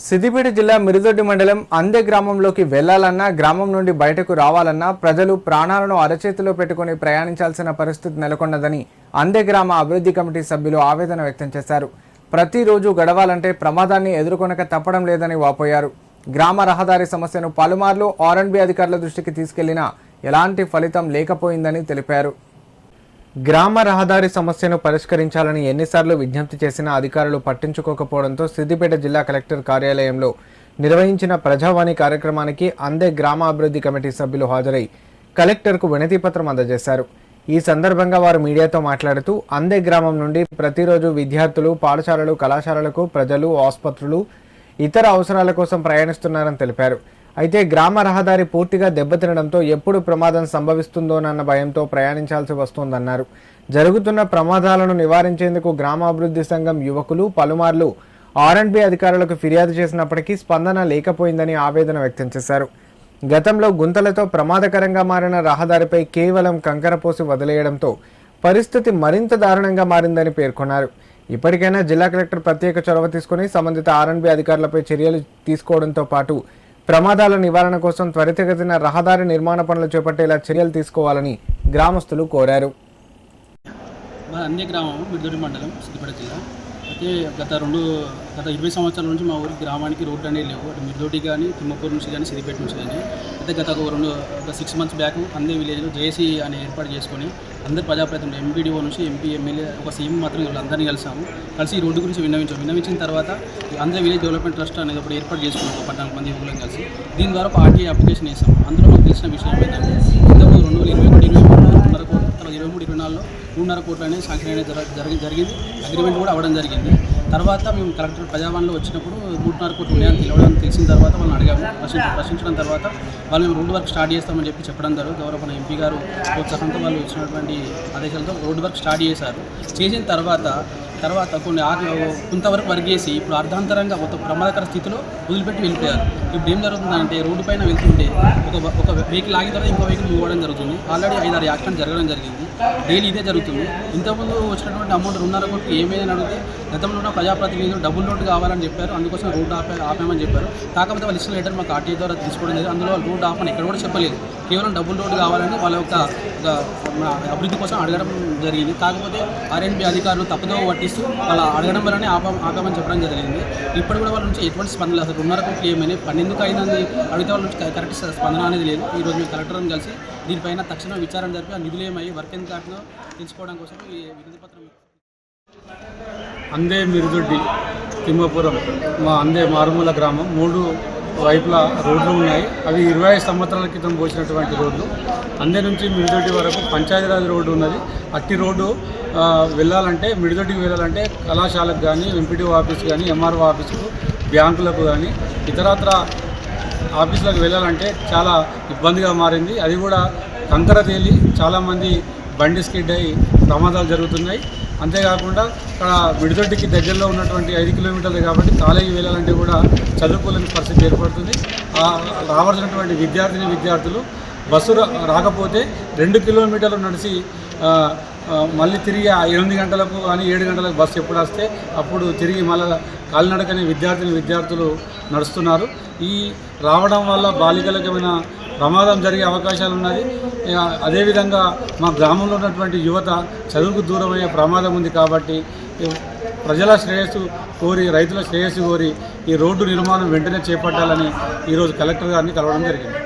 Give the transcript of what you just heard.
సిద్దిపేట జిల్లా మిరుదొడ్డి మండలం అందే గ్రామంలోకి వెళ్లాలన్నా గ్రామం నుండి బయటకు రావాలన్నా ప్రజలు ప్రాణాలను అరచేతిలో పెట్టుకుని ప్రయాణించాల్సిన పరిస్థితి నెలకొన్నదని అందే గ్రామ అభివృద్ధి కమిటీ సభ్యులు ఆవేదన వ్యక్తం చేశారు. ప్రతిరోజు గడవాలంటే ప్రమాదాన్ని ఎదుర్కొనక తప్పడం లేదని వాపోయారు. గ్రామ రహదారి సమస్యను పలుమార్లు ఆర్ఎండ్బి అధికారుల దృష్టికి తీసుకెళ్లినా ఎలాంటి ఫలితం లేకపోయిందని తెలిపారు. గ్రామ రహదారి సమస్యను పరిష్కరించాలని ఎన్నిసార్లు విజ్ఞప్తి చేసినా అధికారులు పట్టించుకోకపోవడంతో సిద్దిపేట జిల్లా కలెక్టర్ కార్యాలయంలో నిర్వహించిన ప్రజావాణి కార్యక్రమానికి అందే గ్రామ అభివృద్ధి కమిటీ సభ్యులు హాజరై కలెక్టర్కు వినతిపత్రం అందజేశారు. ఈ సందర్భంగా వారు మీడియాతో మాట్లాడుతూ అందే గ్రామం నుండి ప్రతిరోజు విద్యార్థులు పాఠశాలలు, కళాశాలలకు ప్రజలు, ఆసుపత్రులు, ఇతర అవసరాల కోసం ప్రయాణిస్తున్నారని తెలిపారు. అయితే గ్రామ రహదారి పూర్తిగా దెబ్బతినడంతో ఎప్పుడు ప్రమాదం సంభవిస్తుందోనన్న భయంతో ప్రయాణించాల్సి వస్తోందన్నారు. జరుగుతున్న ప్రమాదాలను నివారించేందుకు గ్రామాభివృద్ధి సంఘం యువకులు పలుమార్లు ఆర్ఎండ్బి అధికారులకు ఫిర్యాదు చేసినప్పటికీ స్పందన లేకపోయిందని ఆవేదన వ్యక్తం చేశారు. గతంలో గుంతలతో ప్రమాదకరంగా మారిన రహదారిపై కేవలం కంకర పోసి వదిలేయడంతో పరిస్థితి మరింత దారుణంగా మారిందని పేర్కొన్నారు. ఇప్పటికైనా జిల్లా కలెక్టర్ ప్రత్యేక చొరవ తీసుకుని సంబంధిత ఆర్ఎండ్బి అధికారులపై చర్యలు తీసుకోవడంతో పాటు ప్రమాదాల నివారణ కోసం త్వరితగతిన రహదారి నిర్మాణ పనులు చేపట్టేలా చర్యలు తీసుకోవాలని గ్రామస్తులు కోరారు. మా అందే గ్రామం మిరుదొడ్డి మండలం సిద్దిపేట జిల్లా. అయితే గత 20 సంవత్సరాల నుంచి మా ఊరి గ్రామానికి రోడ్లు అనేవి లేవు. అటు మిరుదొడ్డి కానీ, తిమ్మపూర్ నుంచి కానీ, సిద్దిపేట నుంచి కానీ. అయితే గత ఒక 6 మంత్స్ బ్యాక్ అందే విలేజ్లో జేఏసీ అని ఏర్పాటు చేసుకొని అందరు ప్రజాప్రతినిధులు ఎంపీడీఓ నుంచి ఎంపీ, ఎమ్మెల్యే, ఒక సీఎం మాత్రం వీళ్ళందరినీ కలిసాము. కలిసి ఈ రోడ్డు గురించి విన్నవించిన తర్వాత అందే విలేజ్ డెవలప్మెంట్ ట్రస్ట్ అనేది ఒకటి ఏర్పాటు చేసుకున్నాం. ఒక 14 మంది యువకులను కలిసి దీని ద్వారా ఒక ఆర్టీఐ అప్లికేషన్ వేసాం. అందులో మాకు తెలిసిన విషయం ఏంటంటే ఇంతకుముందు 2023-24లో 3.5 కోట్లు అనేది శాంక్షన్ అనేది జరిగింది. అగ్రిమెంట్ కూడా అవ్వడం జరిగింది. తర్వాత మేము కలెక్టర్ ప్రజావాణిలో వచ్చినప్పుడు 3.5 కోట్లు ఉన్నాయని తెలిసిన తర్వాత వాళ్ళని అడిగాము. ప్రశ్నించడం తర్వాత వాళ్ళు మేము రోడ్డు వర్క్ స్టార్ట్ చేస్తామని చెప్పడం జరుగుతుంది. గౌరవ ఎంపీ గారు ప్రోత్సాహంతో వాళ్ళు ఇచ్చినటువంటి ఆదేశాలతో రోడ్డు వర్క్ స్టార్ట్ చేశారు. చేసిన తర్వాత కొంతవరకు వర్క్ చేసి ఇప్పుడు అర్ధాంతరంగా ఒక ప్రమాదకర స్థితిలో వదిలిపెట్టి వెళ్ళిపోయారు. ఇప్పుడు ఏం జరుగుతుందంటే రోడ్డు పైన వెళ్తుంటే ఒక వెహికల్ ఆగిన తర్వాత ఇంకో వెహికల్ మూవ్ అవ్వడం జరుగుతుంది. ఆల్రెడీ 5-6 యాక్సిడెంట్ జరగడం జరిగింది. డైలీ ఇదే జరుగుతుంది. ఇంతకుముందు వచ్చినటువంటి అమౌంట్ 2.5 కోట్లు ఏమైనా అడిగితే గతంలో ఉన్న ప్రజాప్రతినిధులు డబుల్ రోడ్డు కావాలని చెప్పారు. అందుకోసం రోడ్డు ఆపామని చెప్పారు. కాకపోతే వాళ్ళు ఇచ్చిన లెటర్ మాకు ఆర్టీఐ ద్వారా తీసుకోవడం జరిగింది. అందులో వాళ్ళు రోడ్డు ఆపని ఎక్కడ కూడా చెప్పలేదు. కేవలం డబుల్ రోడ్డు కావాలని వాళ్ళ యొక్క అభివృద్ధి కోసం అడగడం జరిగింది. కాకపోతే ఆర్ఎండ్బి అధికారులు తప్పుదో పట్టిస్తూ వాళ్ళ అడగడం వల్లనే ఆపామని చెప్పడం జరిగింది. ఇప్పుడు కూడా వాళ్ళ నుంచి ఎటువంటి స్పందన లేదు. 2.5 కోట్లు ఏమైనా పని ఎందుకు అయిందని అడిగితే వాళ్ళ నుంచి కరెక్ట్ స్పందన అనేది లేదు. ఈరోజు మేము కలెక్టర్ని కలిసి దీనిపైన తక్షణం విచారణ జరిపి ఆ నిధులు ఏమయ్యి వర్క్ ఎంత కాటినో తెలుసుకోవడం కోసం ఈ వినతి పత్రం. అందే మిరుదొడ్డి తిమ్మపురం మా అందే మారుమూల గ్రామం 3 వైపులా రోడ్లు ఉన్నాయి. అవి 25 సంవత్సరాల క్రితం పోసినటువంటి రోడ్లు. అందే నుంచి మిరుదొడ్డి వరకు పంచాయతీరాజ్ రోడ్డు ఉన్నది. అట్టి రోడ్డు వెళ్ళాలంటే మిరుదొడ్డికి వెళ్ళాలంటే కళాశాలకు కానీ, ఎంపీడీఓ ఆఫీస్ కానీ, ఎంఆర్ఓ ఆఫీసుకు, బ్యాంకులకు కానీ ఇతరత్ర ఆఫీసులకు వెళ్ళాలంటే చాలా ఇబ్బందిగా మారింది. అది కూడా కంకర తేలి చాలామంది బండి స్కిడ్ అయ్యి ప్రమాదాలు జరుగుతున్నాయి. అంతేకాకుండా ఇక్కడ మిరుదొడ్డికి దగ్గరలో ఉన్నటువంటి 5 కిలోమీటర్లు కాబట్టి కాలేజీ వెళ్ళాలంటే కూడా చదువుకోలేని పరిస్థితి ఏర్పడుతుంది. రావాల్సినటువంటి విద్యార్థులు బస్సు రాకపోతే 2 కిలోమీటర్లు నడిచి మళ్ళీ తిరిగి 8 గంటలకు కానీ 7 గంటలకు బస్సు ఎప్పుడు వస్తే అప్పుడు తిరిగి మళ్ళీ కాలినడకని విద్యార్థులు నడుస్తున్నారు. ఈ రావడం వల్ల బాలికలకు ఏమైనా ప్రమాదం జరిగే అవకాశాలు ఉన్నది. అదేవిధంగా మా గ్రామంలో ఉన్నటువంటి యువత చదువుకు దూరమయ్యే ప్రమాదం ఉంది. కాబట్టి ప్రజల శ్రేయస్సు కోరి, రైతుల శ్రేయస్సు కోరి ఈ రోడ్డు నిర్మాణం వెంటనే చేపట్టాలని ఈరోజు కలెక్టర్ గారిని కలవడం జరిగింది.